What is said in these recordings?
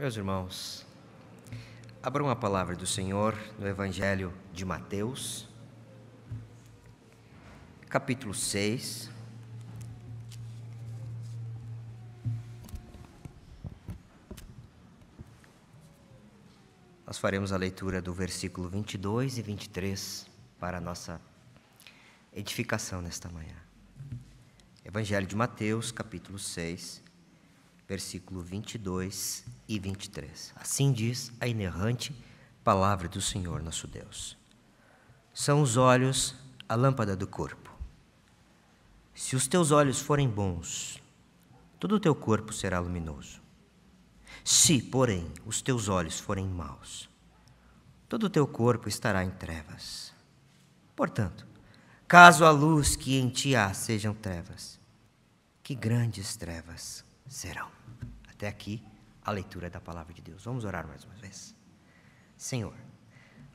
Meus irmãos, abram a palavra do Senhor no Evangelho de Mateus, capítulo 6. Nós faremos a leitura do versículo 22 e 23 para a nossa edificação nesta manhã. Evangelho de Mateus, capítulo 6, versículo 22 e 23. Assim diz a inerrante palavra do Senhor nosso Deus. São os olhos a lâmpada do corpo. Se os teus olhos forem bons, todo o teu corpo será luminoso. Se, porém, os teus olhos forem maus, todo o teu corpo estará em trevas. Portanto, caso a luz que em ti há sejam trevas, que grandes trevas serão. Até aqui a leitura da palavra de Deus. Vamos orar mais uma vez. Senhor,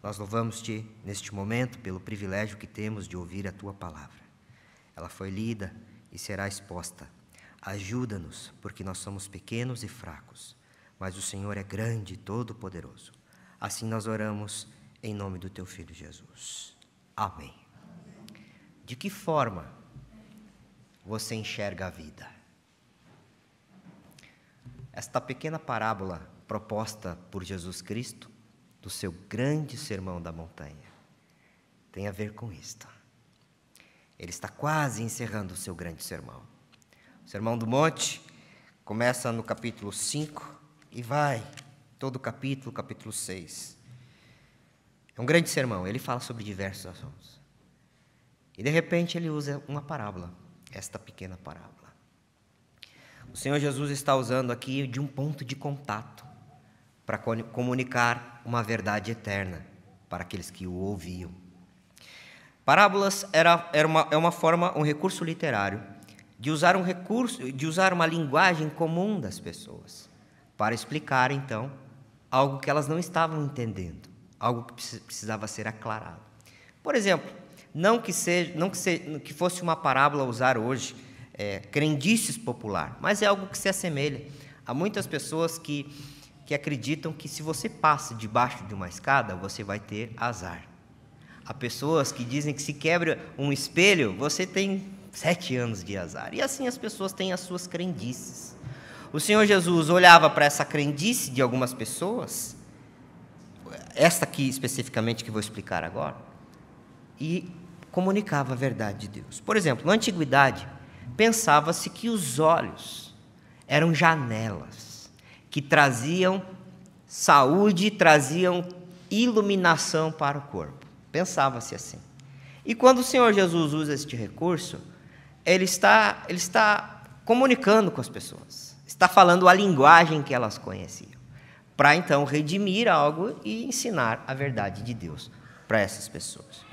nós louvamos-te neste momento pelo privilégio que temos de ouvir a tua palavra. Ela foi lida e será exposta. Ajuda-nos, porque nós somos pequenos e fracos, mas o Senhor é grande e todo-poderoso. Assim nós oramos em nome do teu Filho Jesus. Amém. De que forma você enxerga a vida? Esta pequena parábola proposta por Jesus Cristo, do seu grande sermão da montanha, tem a ver com isto. Ele está quase encerrando o seu grande sermão. O Sermão do Monte começa no capítulo 5 e vai todo o capítulo 6. É um grande sermão, ele fala sobre diversos assuntos. E de repente ele usa uma parábola, esta pequena parábola. O Senhor Jesus está usando aqui de um ponto de contato para comunicar uma verdade eterna para aqueles que o ouviam. Parábolas é uma forma, um recurso literário de usar uma linguagem comum das pessoas para explicar então algo que elas não estavam entendendo, algo que precisava ser aclarado. Por exemplo, não que fosse uma parábola usar hoje crendices popular, mas é algo que se assemelha a muitas pessoas que acreditam que se você passa debaixo de uma escada, você vai ter azar. Há pessoas que dizem que se quebra um espelho, você tem 7 anos de azar. E assim as pessoas têm as suas crendices. O Senhor Jesus olhava para essa crendice de algumas pessoas, esta aqui especificamente que vou explicar agora, e comunicava a verdade de Deus. Por exemplo, na antiguidade, pensava-se que os olhos eram janelas que traziam saúde, traziam iluminação para o corpo. Pensava-se assim. E quando o Senhor Jesus usa este recurso, ele está comunicando com as pessoas, está falando a linguagem que elas conheciam, para então redimir algo e ensinar a verdade de Deus para essas pessoas.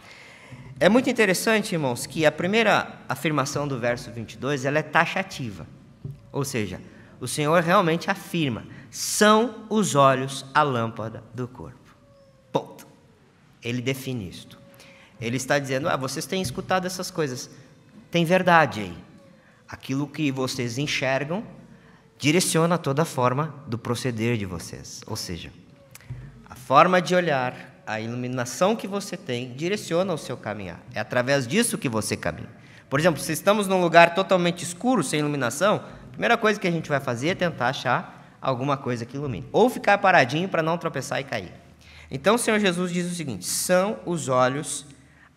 É muito interessante, irmãos, que a primeira afirmação do verso 22, ela é taxativa. Ou seja, o Senhor realmente afirma, são os olhos a lâmpada do corpo. Ponto. Ele define isto. Ele está dizendo, vocês têm escutado essas coisas. Tem verdade aí. Aquilo que vocês enxergam direciona toda a forma do proceder de vocês. Ou seja, a forma de olhar, a iluminação que você tem direciona o seu caminhar. É através disso que você caminha. Por exemplo, se estamos num lugar totalmente escuro, sem iluminação, a primeira coisa que a gente vai fazer é tentar achar alguma coisa que ilumine. Ou ficar paradinho para não tropeçar e cair. Então o Senhor Jesus diz o seguinte, são os olhos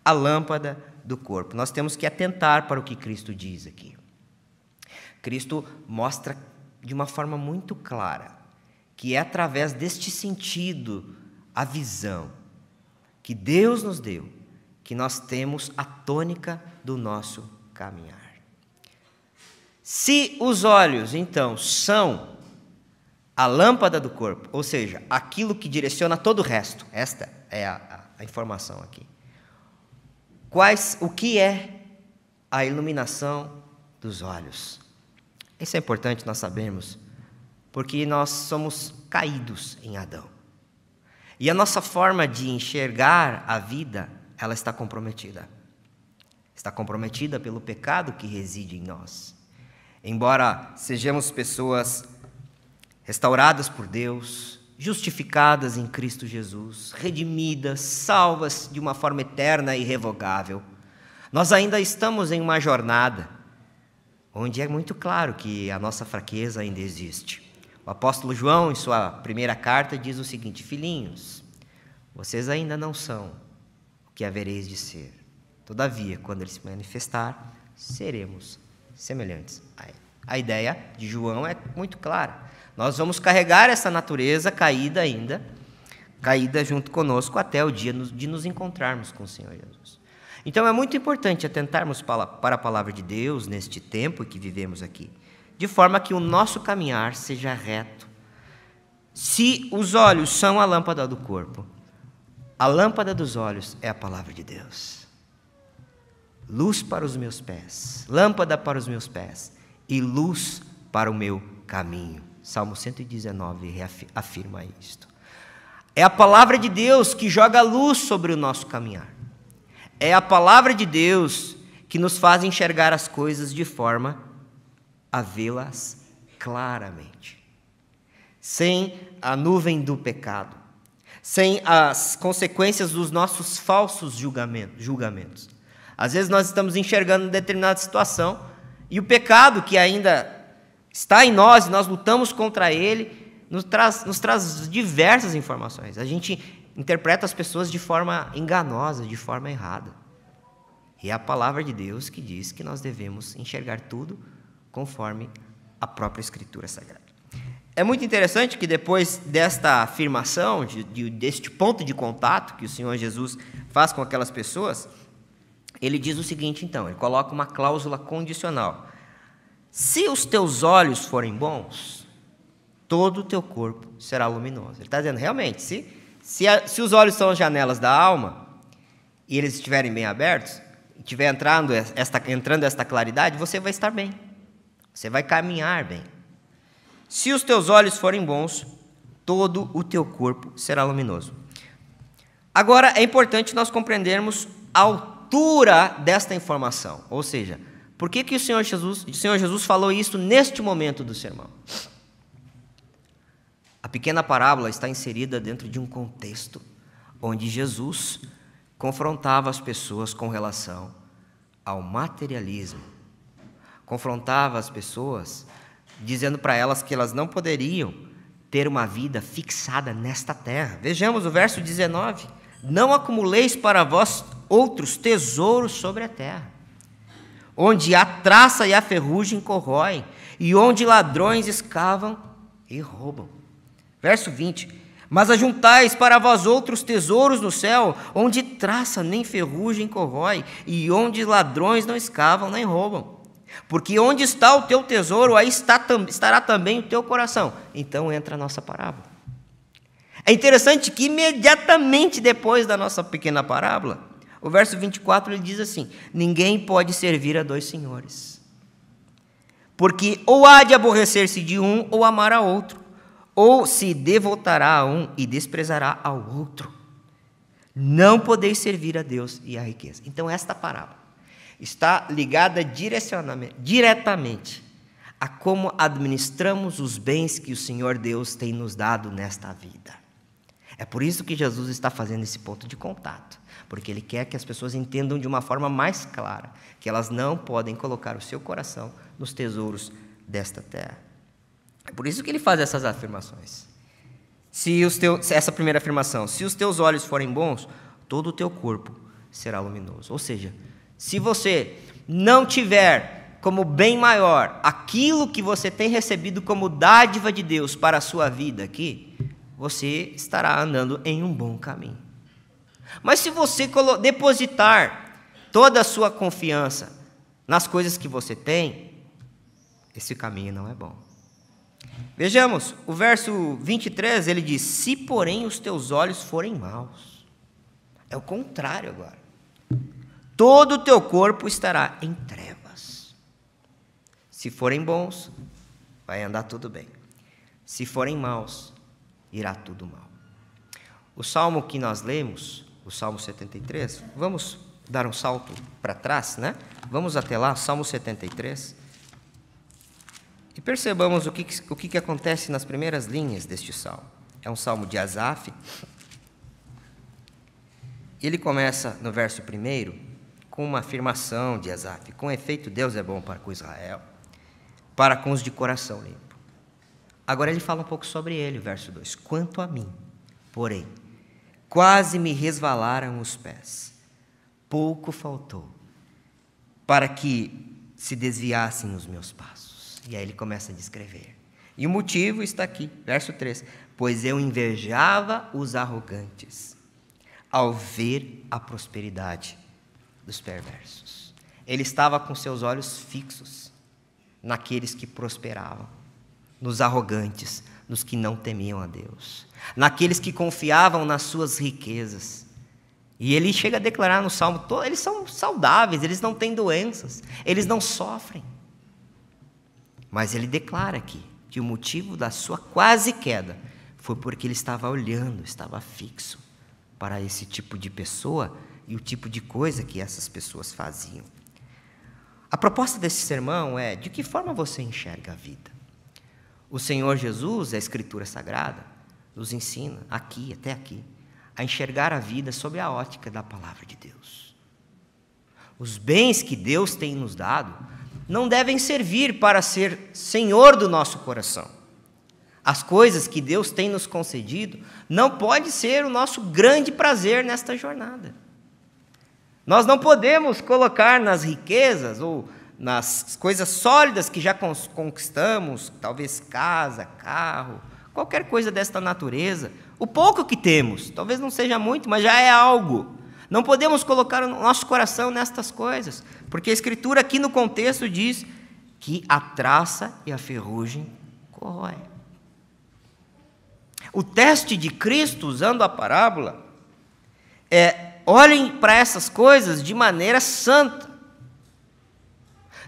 a lâmpada do corpo. Nós temos que atentar para o que Cristo diz aqui. Cristo mostra de uma forma muito clara que é através deste sentido, a visão que Deus nos deu, que nós temos a tônica do nosso caminhar. Se os olhos, então, são a lâmpada do corpo, ou seja, aquilo que direciona todo o resto, esta é a informação aqui. O que é a iluminação dos olhos? Isso é importante nós sabermos, porque nós somos caídos em Adão. E a nossa forma de enxergar a vida, ela está comprometida. Está comprometida pelo pecado que reside em nós. Embora sejamos pessoas restauradas por Deus, justificadas em Cristo Jesus, redimidas, salvas de uma forma eterna e irrevogável. Nós ainda estamos em uma jornada onde é muito claro que a nossa fraqueza ainda existe. O apóstolo João, em sua primeira carta, diz o seguinte: filhinhos, vocês ainda não são o que havereis de ser. Todavia, quando ele se manifestar, seremos semelhantes a ele. A ideia de João é muito clara. Nós vamos carregar essa natureza caída ainda, caída junto conosco até o dia de nos encontrarmos com o Senhor Jesus. Então é muito importante atentarmos para a palavra de Deus neste tempo que vivemos aqui, de forma que o nosso caminhar seja reto. Se os olhos são a lâmpada do corpo, a lâmpada dos olhos é a palavra de Deus. Luz para os meus pés, lâmpada para os meus pés e luz para o meu caminho. Salmo 119 afirma isto. É a palavra de Deus que joga luz sobre o nosso caminhar. É a palavra de Deus que nos faz enxergar as coisas de forma a vê-las claramente. Sem a nuvem do pecado, sem as consequências dos nossos falsos julgamentos. Às vezes nós estamos enxergando determinada situação e o pecado que ainda está em nós e nós lutamos contra ele, nos traz diversas informações. A gente interpreta as pessoas de forma enganosa, de forma errada. E é a palavra de Deus que diz que nós devemos enxergar tudo conforme a própria Escritura Sagrada. É muito interessante que depois desta afirmação, deste ponto de contato que o Senhor Jesus faz com aquelas pessoas, ele diz o seguinte, então, ele coloca uma cláusula condicional. Se os teus olhos forem bons, todo o teu corpo será luminoso. Ele está dizendo, realmente, se os olhos são as janelas da alma, e eles estiverem bem abertos, e estiver entrando esta claridade, você vai estar bem. Você vai caminhar bem. Se os teus olhos forem bons, todo o teu corpo será luminoso. Agora, é importante nós compreendermos a altura desta informação. Ou seja, por que o Senhor Jesus falou isso neste momento do sermão? A pequena parábola está inserida dentro de um contexto onde Jesus confrontava as pessoas com relação ao materialismo. Confrontava as pessoas dizendo para elas que elas não poderiam ter uma vida fixada nesta terra. Vejamos o verso 19. Não acumuleis para vós outros tesouros sobre a terra, onde a traça e a ferrugem corroem, e onde ladrões escavam e roubam. Verso 20. Mas ajuntais para vós outros tesouros no céu, onde traça nem ferrugem corrói, e onde ladrões não escavam nem roubam. Porque onde está o teu tesouro, aí estará também o teu coração. Então entra a nossa parábola. É interessante que imediatamente depois da nossa pequena parábola, o verso 24 ele diz assim: ninguém pode servir a dois senhores, porque ou há de aborrecer-se de um ou amar a outro, ou se devotará a um e desprezará ao outro. Não podeis servir a Deus e à riqueza. Então esta parábola está ligada diretamente a como administramos os bens que o Senhor Deus tem nos dado nesta vida. É por isso que Jesus está fazendo esse ponto de contato, porque Ele quer que as pessoas entendam de uma forma mais clara que elas não podem colocar o seu coração nos tesouros desta terra. É por isso que Ele faz essas afirmações. Essa primeira afirmação, se os teus olhos forem bons, todo o teu corpo será luminoso. Ou seja, se você não tiver como bem maior aquilo que você tem recebido como dádiva de Deus para a sua vida aqui, você estará andando em um bom caminho. Mas se você depositar toda a sua confiança nas coisas que você tem, esse caminho não é bom. Vejamos, o verso 23, ele diz: se porém os teus olhos forem maus. É o contrário agora. Todo o teu corpo estará em trevas. Se forem bons, vai andar tudo bem. Se forem maus, irá tudo mal. O salmo que nós lemos, o Salmo 73, vamos dar um salto para trás, né? Vamos até lá, Salmo 73. E percebamos o que acontece nas primeiras linhas deste salmo. É um salmo de Asaf. Ele começa no verso 1 com uma afirmação de Asaf: com efeito, Deus é bom para com Israel, para com os de coração limpo. Agora ele fala um pouco sobre ele, verso 2: quanto a mim, porém, quase me resvalaram os pés, pouco faltou para que se desviassem os meus passos. E aí ele começa a descrever. E o motivo está aqui, verso 3: pois eu invejava os arrogantes ao ver a prosperidade dos perversos. Ele estava com seus olhos fixos naqueles que prosperavam, nos arrogantes, nos que não temiam a Deus, naqueles que confiavam nas suas riquezas. E ele chega a declarar no Salmo, eles são saudáveis, eles não têm doenças, eles não sofrem. Mas ele declara aqui que o motivo da sua quase queda foi porque ele estava olhando, estava fixo para esse tipo de pessoa e o tipo de coisa que essas pessoas faziam. A proposta desse sermão é: de que forma você enxerga a vida? O Senhor Jesus, a Escritura Sagrada, nos ensina até aqui, a enxergar a vida sob a ótica da Palavra de Deus. Os bens que Deus tem nos dado não devem servir para ser Senhor do nosso coração. As coisas que Deus tem nos concedido não pode ser o nosso grande prazer nesta jornada. Nós não podemos colocar nas riquezas ou nas coisas sólidas que já conquistamos, talvez casa, carro, qualquer coisa desta natureza, o pouco que temos, talvez não seja muito, mas já é algo. Não podemos colocar o nosso coração nestas coisas, porque a Escritura aqui no contexto diz que a traça e a ferrugem corroem. O teste de Cristo, usando a parábola, olhem para essas coisas de maneira santa.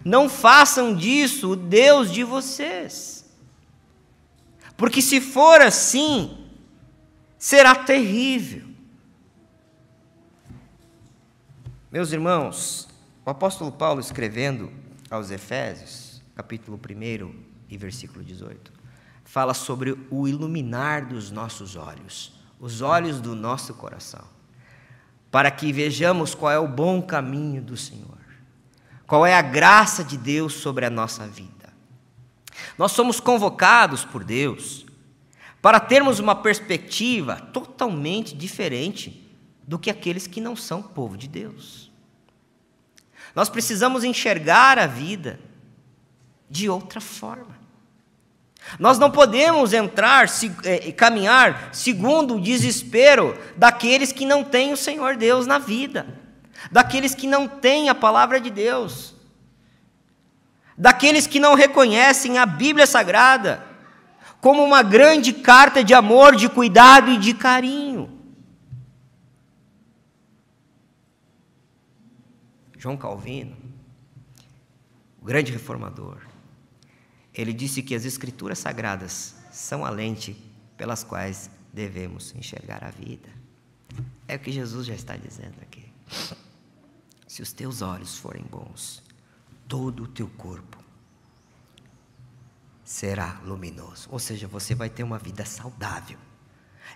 Não façam disso o Deus de vocês. Porque se for assim, será terrível. Meus irmãos, o apóstolo Paulo, escrevendo aos Efésios, capítulo 1 e versículo 18, fala sobre o iluminar dos nossos olhos, os olhos do nosso coração, para que vejamos qual é o bom caminho do Senhor, qual é a graça de Deus sobre a nossa vida. Nós somos convocados por Deus para termos uma perspectiva totalmente diferente do que aqueles que não são povo de Deus. Nós precisamos enxergar a vida de outra forma. Nós não podemos caminhar segundo o desespero daqueles que não têm o Senhor Deus na vida, daqueles que não têm a palavra de Deus, daqueles que não reconhecem a Bíblia Sagrada como uma grande carta de amor, de cuidado e de carinho. João Calvino, o grande reformador, ele disse que as Escrituras Sagradas são a lente pelas quais devemos enxergar a vida. É o que Jesus já está dizendo aqui. Se os teus olhos forem bons, todo o teu corpo será luminoso. Ou seja, você vai ter uma vida saudável.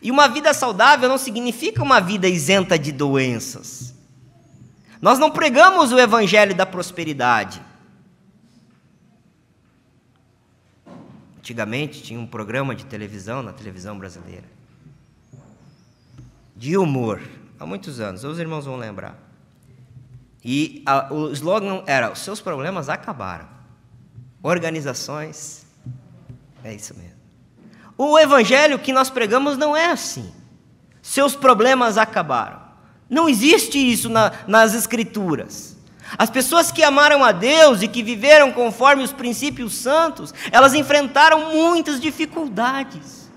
E uma vida saudável não significa uma vida isenta de doenças. Nós não pregamos o evangelho da prosperidade. Antigamente tinha um programa de televisão, na televisão brasileira, de humor, há muitos anos, os irmãos vão lembrar. E o slogan era: os seus problemas acabaram. Organizações, é isso mesmo. O evangelho que nós pregamos não é assim. Seus problemas acabaram. Não existe isso nas Escrituras. As pessoas que amaram a Deus e que viveram conforme os princípios santos, elas enfrentaram muitas dificuldades.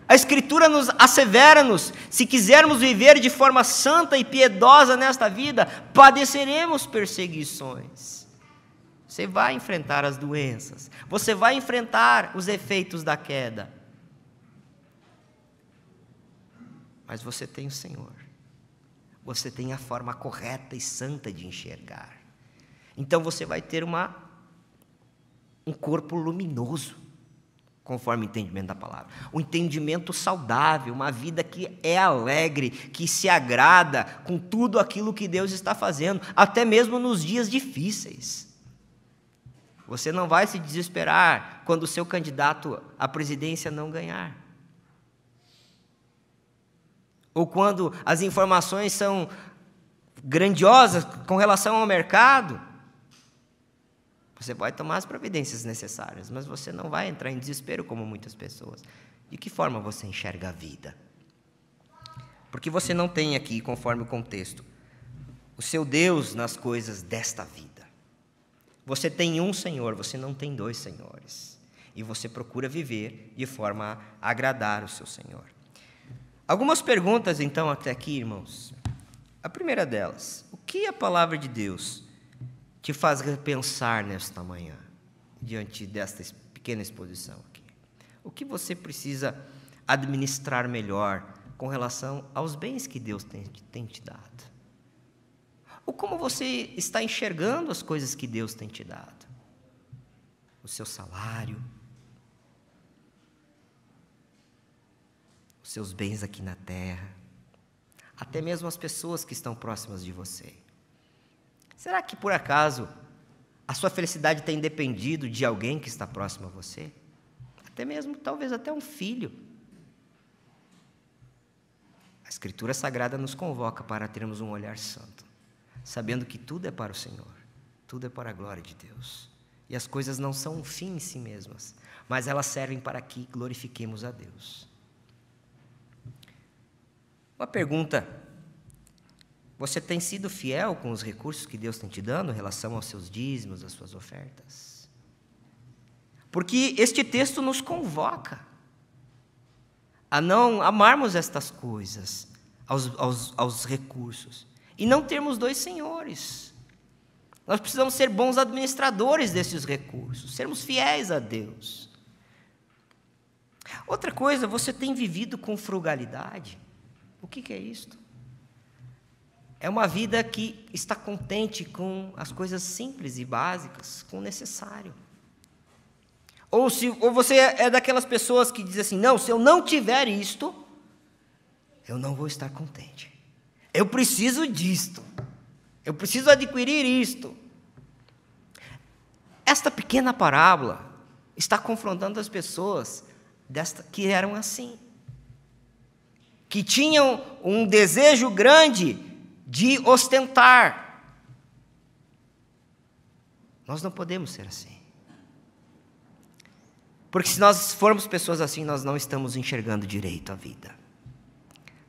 A Escritura nos assevera-nos: se quisermos viver de forma santa e piedosa nesta vida, padeceremos perseguições. Você vai enfrentar as doenças, você vai enfrentar os efeitos da queda. Mas você tem o Senhor. Você tem a forma correta e santa de enxergar. Então você vai ter uma um corpo luminoso, conforme o entendimento da palavra. Um entendimento saudável, uma vida que é alegre, que se agrada com tudo aquilo que Deus está fazendo, até mesmo nos dias difíceis. Você não vai se desesperar quando o seu candidato à presidência não ganhar. Ou quando as informações são grandiosas com relação ao mercado. Você pode tomar as providências necessárias, mas você não vai entrar em desespero como muitas pessoas. De que forma você enxerga a vida? Porque você não tem aqui, conforme o contexto, o seu Deus nas coisas desta vida. Você tem um Senhor, você não tem dois senhores. E você procura viver de forma a agradar o seu Senhor. Algumas perguntas, então, até aqui, irmãos. A primeira delas, o que a palavra de Deus te faz repensar nesta manhã, diante desta pequena exposição aqui? O que você precisa administrar melhor com relação aos bens que Deus tem te dado? Ou como você está enxergando as coisas que Deus tem te dado? O seu salário, os seus bens aqui na terra, até mesmo as pessoas que estão próximas de você. Será que, por acaso, a sua felicidade tem dependido de alguém que está próximo a você? Até mesmo, talvez até um filho. A Escritura Sagrada nos convoca para termos um olhar santo, sabendo que tudo é para o Senhor, tudo é para a glória de Deus. E as coisas não são um fim em si mesmas, mas elas servem para que glorifiquemos a Deus. Uma pergunta: você tem sido fiel com os recursos que Deus tem te dando em relação aos seus dízimos, às suas ofertas? Porque este texto nos convoca a não amarmos estas coisas, aos recursos, e não termos dois senhores. Nós precisamos ser bons administradores desses recursos, sermos fiéis a Deus. Outra coisa, você tem vivido com frugalidade? O que é isto? É uma vida que está contente com as coisas simples e básicas, com o necessário. Ou você é daquelas pessoas que dizem assim: não, se eu não tiver isto, eu não vou estar contente. Eu preciso disto. Eu preciso adquirir isto. Esta pequena parábola está confrontando as pessoas que eram assim, que tinham um desejo grande de ostentar. Nós não podemos ser assim. Porque se nós formos pessoas assim, nós não estamos enxergando direito a vida.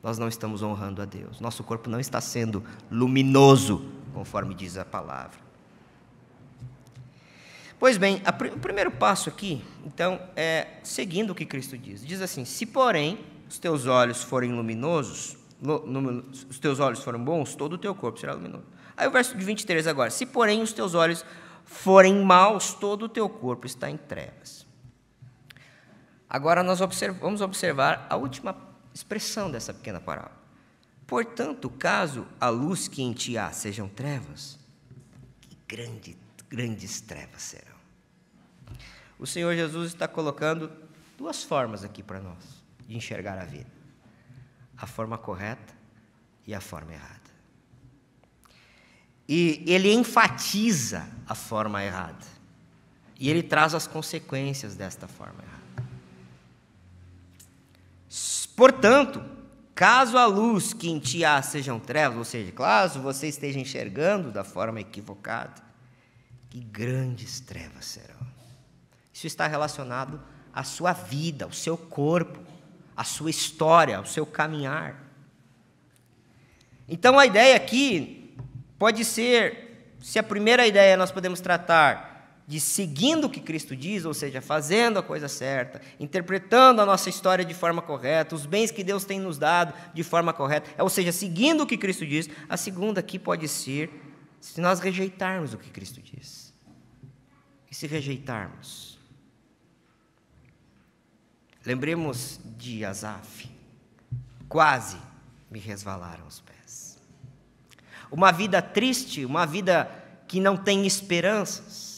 Nós não estamos honrando a Deus. Nosso corpo não está sendo luminoso, conforme diz a palavra. Pois bem, o primeiro passo aqui, então, é seguindo o que Cristo diz. Diz assim: se porém os teus olhos forem luminosos, os teus olhos forem bons, todo o teu corpo será luminoso. Aí o verso de 23 agora: se porém os teus olhos forem maus, todo o teu corpo está em trevas. Agora nós vamos observar a última expressão dessa pequena parábola. Portanto, caso a luz que em ti há sejam trevas, que grandes trevas serão. O Senhor Jesus está colocando duas formas aqui para nós de enxergar a vida: a forma correta e a forma errada. E ele enfatiza a forma errada, e ele traz as consequências desta forma errada. Portanto, caso a luz que em ti há sejam trevas, ou seja, caso você esteja enxergando da forma equivocada, que grandes trevas serão. Isso está relacionado à sua vida, ao seu corpo, à sua história, ao seu caminhar. Então a ideia aqui pode ser, se a primeira ideia nós podemos tratar de seguindo o que Cristo diz, ou seja, fazendo a coisa certa, interpretando a nossa história de forma correta, os bens que Deus tem nos dado de forma correta, ou seja, seguindo o que Cristo diz. A segunda aqui pode ser se nós rejeitarmos o que Cristo diz. E se rejeitarmos? Lembremos de Asaf: quase me resvalaram os pés. Uma vida triste, uma vida que não tem esperanças,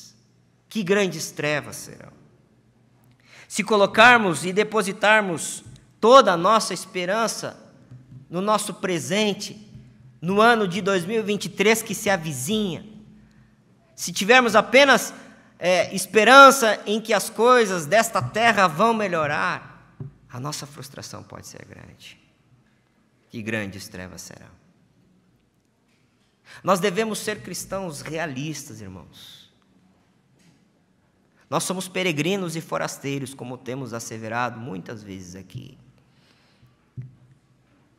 que grandes trevas serão. Se colocarmos e depositarmos toda a nossa esperança no nosso presente, no ano de 2023 que se avizinha, se tivermos apenas esperança em que as coisas desta terra vão melhorar, a nossa frustração pode ser grande. Que grandes trevas serão. Nós devemos ser cristãos realistas, irmãos. Nós somos peregrinos e forasteiros, como temos asseverado muitas vezes aqui.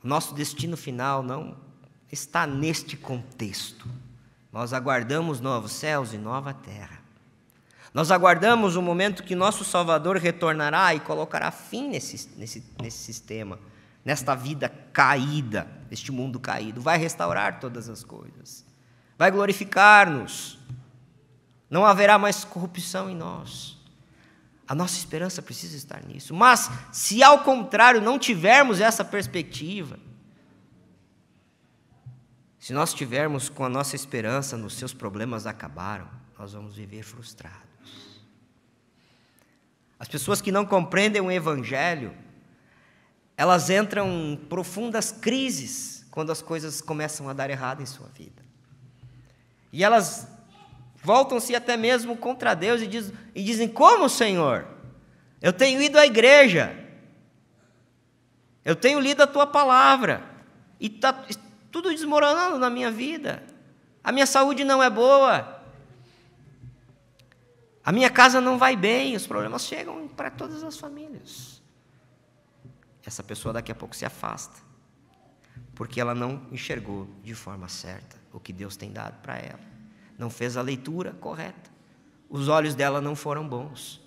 O nosso destino final não está neste contexto. Nós aguardamos novos céus e nova terra. Nós aguardamos o momento que nosso Salvador retornará e colocará fim nesse sistema, nesta vida caída, neste mundo caído. Vai restaurar todas as coisas. Vai glorificar-nos. Não haverá mais corrupção em nós. A nossa esperança precisa estar nisso. Mas, se ao contrário não tivermos essa perspectiva, se nós tivermos com a nossa esperança nos seus problemas acabaram, nós vamos viver frustrados. As pessoas que não compreendem o Evangelho, elas entram em profundas crises quando as coisas começam a dar errado em sua vida. E elas voltam-se até mesmo contra Deus e dizem: como, Senhor? Eu tenho ido à igreja, eu tenho lido a Tua palavra, e está tudo desmoronando na minha vida, a minha saúde não é boa, a minha casa não vai bem, os problemas chegam para todas as famílias. Essa pessoa daqui a pouco se afasta, porque ela não enxergou de forma certa o que Deus tem dado para ela. Não fez a leitura correta. Os olhos dela não foram bons.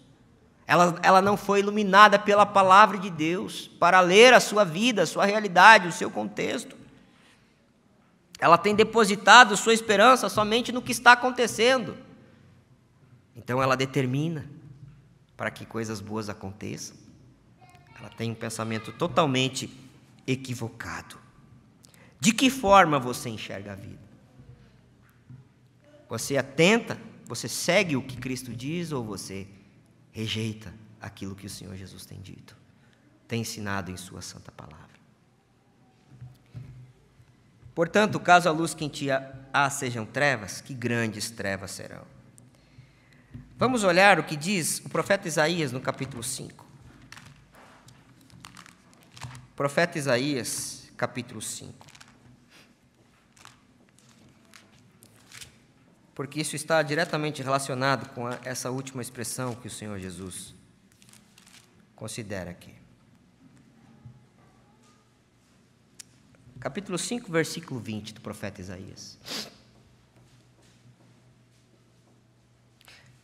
Ela não foi iluminada pela palavra de Deus para ler a sua vida, a sua realidade, o seu contexto. Ela tem depositado sua esperança somente no que está acontecendo. Então ela determina para que coisas boas aconteçam. Ela tem um pensamento totalmente equivocado. De que forma você enxerga a vida? Você atenta, você segue o que Cristo diz ou você rejeita aquilo que o Senhor Jesus tem dito, tem ensinado em sua santa palavra? Portanto, caso a luz que em ti há sejam trevas, que grandes trevas serão. Vamos olhar o que diz o profeta Isaías no capítulo 5. Profeta Isaías, capítulo 5. Porque isso está diretamente relacionado com essa última expressão que o Senhor Jesus considera aqui. Capítulo 5, versículo 20 do profeta Isaías.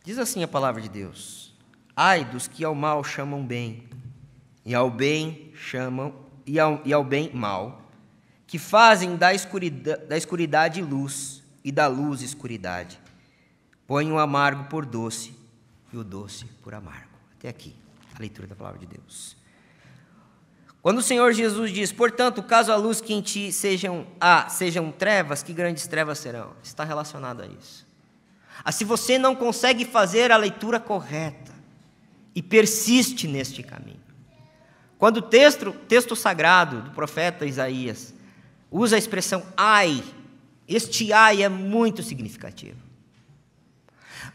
Diz assim a palavra de Deus: ai dos que ao mal chamam bem, e ao bem mal, que fazem da escuridade luz, e da luz escuridade. Põe o amargo por doce e o doce por amargo. Até aqui, a leitura da palavra de Deus. Quando o Senhor Jesus diz: portanto, caso a luz que em ti sejam trevas, que grandes trevas serão, está relacionado a isso. Se você não consegue fazer a leitura correta e persiste neste caminho, quando o texto sagrado do profeta Isaías usa a expressão ai, este ai é muito significativo.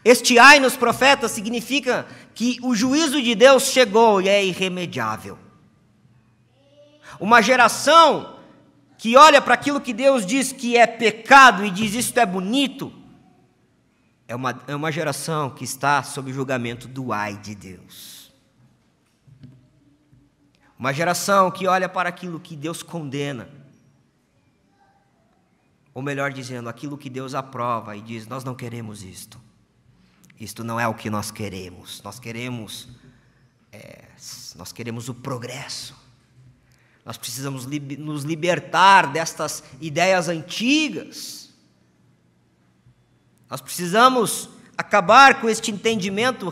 Este ai nos profetas significa que o juízo de Deus chegou e é irremediável. Uma geração que olha para aquilo que Deus diz que é pecado e diz isto é bonito, é uma geração que está sob o julgamento do ai de Deus. Uma geração que olha para aquilo que Deus condena, ou melhor dizendo, aquilo que Deus aprova e diz: nós não queremos isto. Isto não é o que nós queremos. Nós queremos o progresso. Nós precisamos nos libertar destas ideias antigas. Nós precisamos acabar com este entendimento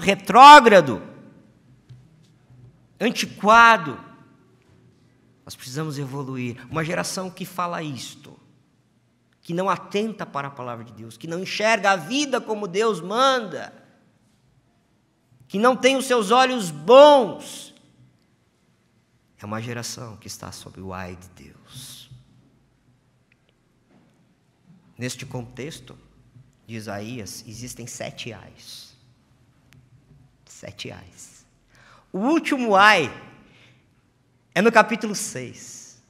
retrógrado, antiquado. Nós precisamos evoluir. Uma geração que fala isto que não atenta para a palavra de Deus, que não enxerga a vida como Deus manda, que não tem os seus olhos bons, é uma geração que está sob o ai de Deus. Neste contexto de Isaías, existem 7 ais. 7 ais. O último ai é no capítulo 6.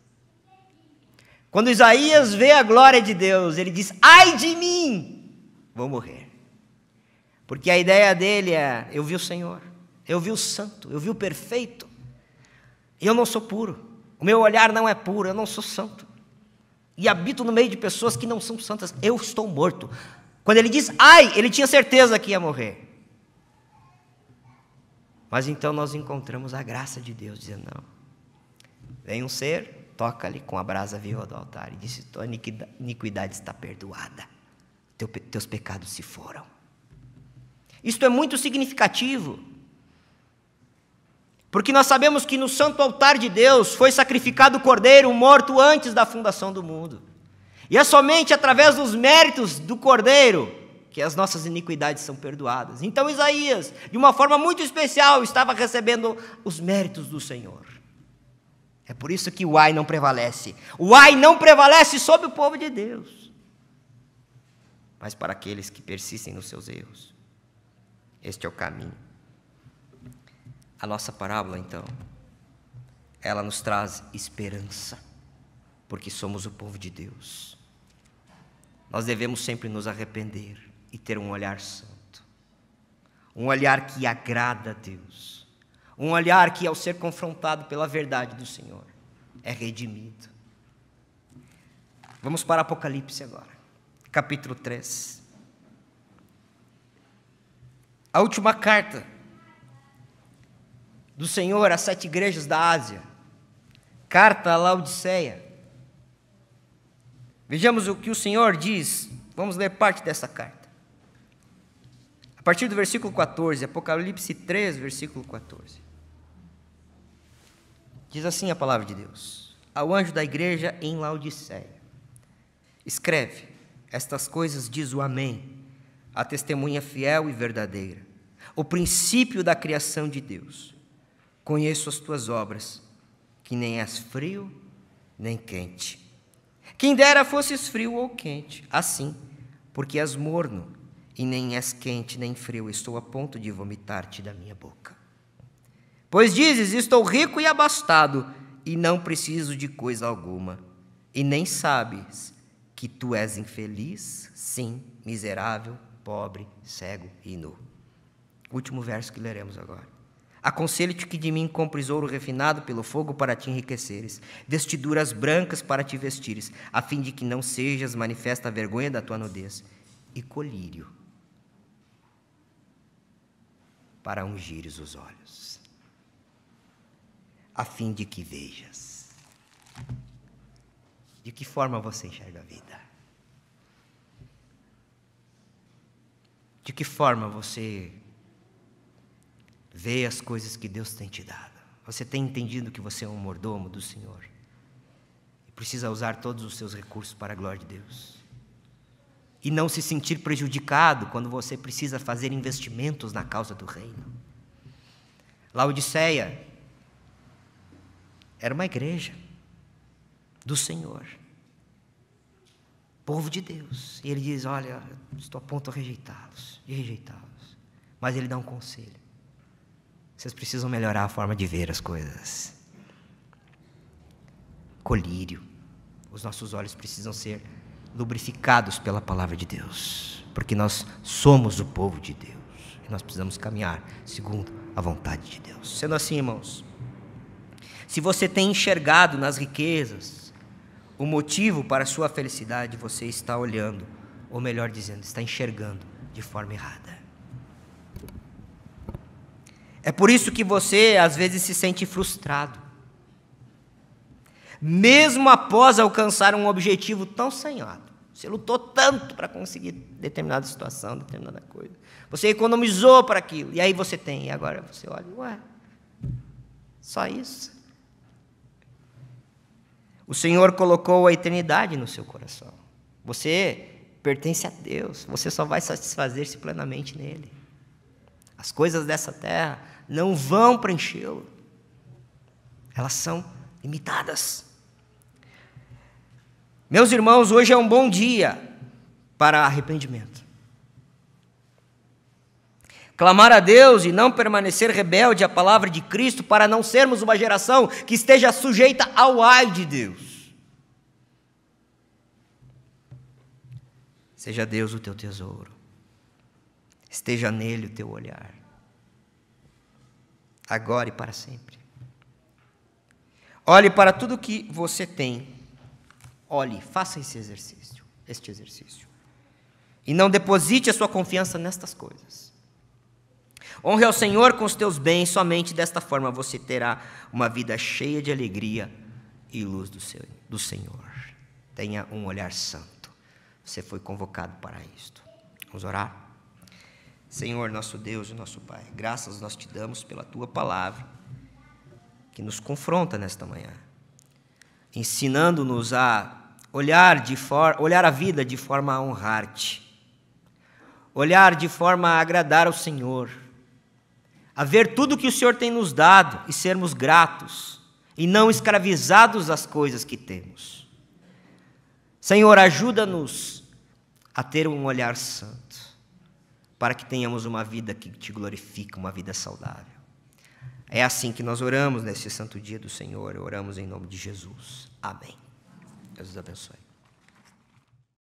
Quando Isaías vê a glória de Deus, ele diz: ai de mim, vou morrer. Porque a ideia dele é: eu vi o Senhor, eu vi o santo, eu vi o perfeito, e eu não sou puro, o meu olhar não é puro, eu não sou santo, e habito no meio de pessoas que não são santas, eu estou morto. Quando ele diz ai, ele tinha certeza que ia morrer. Mas então nós encontramos a graça de Deus, dizendo: não, vem um ser, toca-lhe com a brasa viva do altar e disse: tua iniquidade está perdoada, teus pecados se foram. Isto é muito significativo, porque nós sabemos que no santo altar de Deus foi sacrificado o cordeiro morto antes da fundação do mundo, e é somente através dos méritos do cordeiro que as nossas iniquidades são perdoadas. Então Isaías, de uma forma muito especial, estava recebendo os méritos do Senhor. É por isso que o ai não prevalece. O ai não prevalece sobre o povo de Deus, mas para aqueles que persistem nos seus erros. Este é o caminho. A nossa parábola, então, ela nos traz esperança, porque somos o povo de Deus. Nós devemos sempre nos arrepender e ter um olhar santo, um olhar que agrada a Deus, um olhar que, ao ser confrontado pela verdade do Senhor, é redimido. Vamos para Apocalipse agora, capítulo 3. A última carta do Senhor às 7 igrejas da Ásia, carta a Laodiceia. Vejamos o que o Senhor diz. Vamos ler parte dessa carta. A partir do versículo 14, Apocalipse 3, versículo 14. Diz assim a palavra de Deus: ao anjo da igreja em Laodiceia, escreve: estas coisas diz o Amém, a testemunha fiel e verdadeira, o princípio da criação de Deus. Conheço as tuas obras, que nem és frio nem quente. Quem dera fosses frio ou quente, assim, porque és morno, e nem és quente nem frio, estou a ponto de vomitar-te da minha boca. Pois dizes: estou rico e abastado, e não preciso de coisa alguma, e nem sabes que tu és infeliz, sim, miserável, pobre, cego e nu. Último verso que leremos agora. Aconselho-te que de mim compres ouro refinado pelo fogo para te enriqueceres, vestiduras brancas para te vestires, a fim de que não sejas manifesta a vergonha da tua nudez, e colírio para ungires os olhos, a fim de que vejas. De que forma você enxerga a vida? De que forma você vê as coisas que Deus tem te dado? Você tem entendido que você é um mordomo do Senhor e precisa usar todos os seus recursos para a glória de Deus, e não se sentir prejudicado quando você precisa fazer investimentos na causa do reino? Laodiceia era uma igreja do Senhor, povo de Deus, e ele diz: olha, estou a ponto de rejeitá-los, mas ele dá um conselho: vocês precisam melhorar a forma de ver as coisas. Colírio, os nossos olhos precisam ser lubrificados pela palavra de Deus, porque nós somos o povo de Deus, e nós precisamos caminhar segundo a vontade de Deus. Sendo assim, irmãos, se você tem enxergado nas riquezas o motivo para a sua felicidade, você está olhando, ou melhor dizendo, está enxergando de forma errada. É por isso que você às vezes se sente frustrado, mesmo após alcançar um objetivo tão sonhado. Você lutou tanto para conseguir determinada situação, determinada coisa, você economizou para aquilo, e aí você tem, e agora você olha: ué, só isso? O Senhor colocou a eternidade no seu coração, Você pertence a Deus, você só vai satisfazer-se plenamente nele. As coisas dessa terra não vão preenchê-lo. Elas são limitadas. Meus irmãos, hoje é um bom dia para arrependimento. Clamar a Deus e não permanecer rebelde à palavra de Cristo para não sermos uma geração que esteja sujeita ao ai de Deus. Seja Deus o teu tesouro. Esteja nele o teu olhar. Agora e para sempre. Olhe para tudo que você tem. Olhe, faça este exercício. E não deposite a sua confiança nestas coisas. Honre ao Senhor com os teus bens, somente desta forma você terá uma vida cheia de alegria e luz do Senhor. Tenha um olhar santo. Você foi convocado para isto. Vamos orar? Senhor, nosso Deus e nosso Pai, graças nós te damos pela tua palavra, que nos confronta nesta manhã, ensinando-nos a olhar a vida de forma a honrar-te, olhar de forma a agradar ao Senhor, a ver tudo que o Senhor tem nos dado e sermos gratos, e não escravizados às coisas que temos. Senhor, ajuda-nos a ter um olhar santo, para que tenhamos uma vida que te glorifica, uma vida saudável. É assim que nós oramos nesse santo dia do Senhor, oramos em nome de Jesus. Amém. Deus os abençoe.